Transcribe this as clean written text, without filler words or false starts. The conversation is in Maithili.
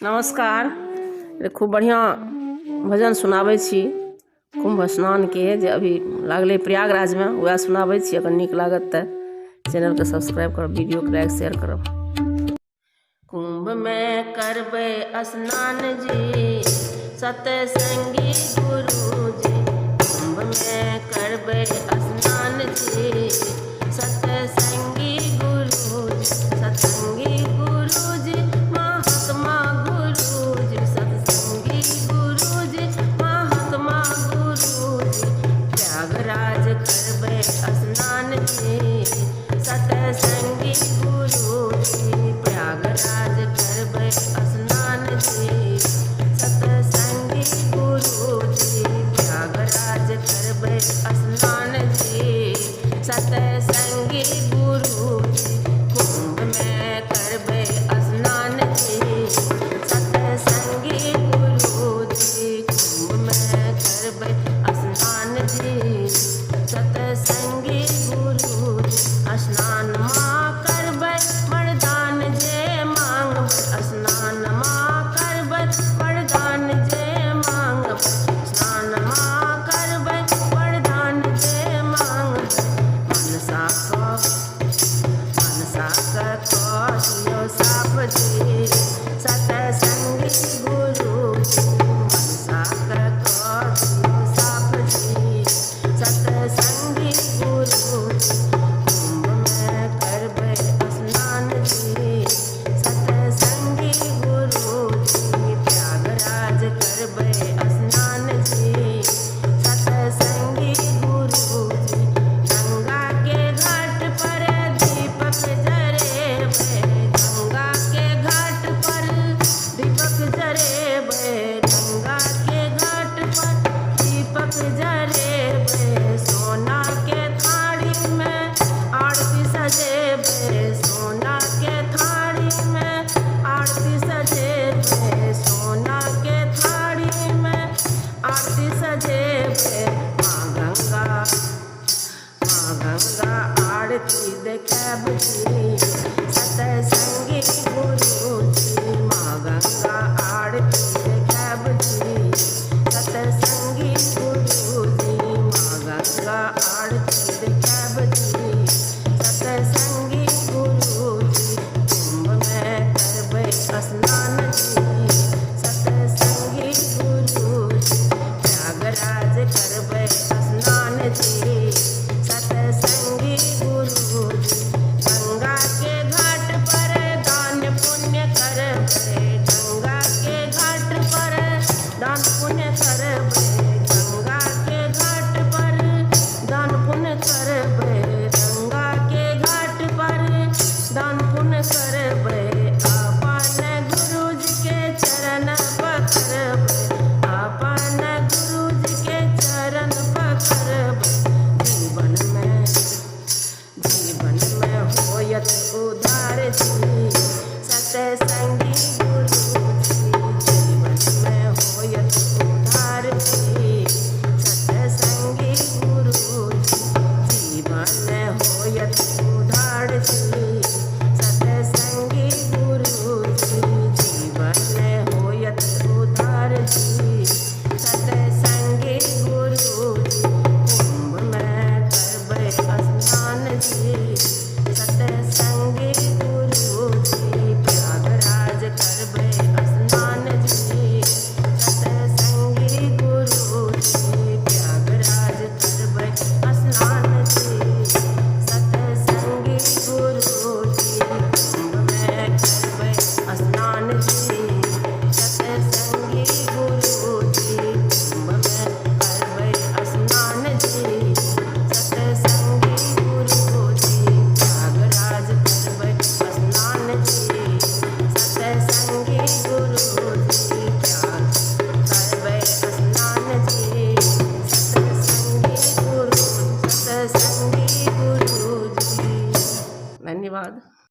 नमस्कार। खूब बढ़िया भजन सुनाबै छी कुंभ स्नान के जे अभी लागले प्रयागराज में, वह सुनाबै छी। अगर नीक लागत तो चैनल के सब्सक्राइब करब, वीडियो के लाइक शेयर करब। कुंभ में करबै स्नान जी सतसंगी गुरु जी, कुंभ में करबै स्नान जी सतसंगी गुरु जी, सतसंगी गुरु जी महात्मा गुरु जी, सतसंगी गुरु जी महात्मा गुरु जी। प्रयागराज करबै स्नान जी सतसंगी गुरु जी, प्रयागराज करबै स्नान जी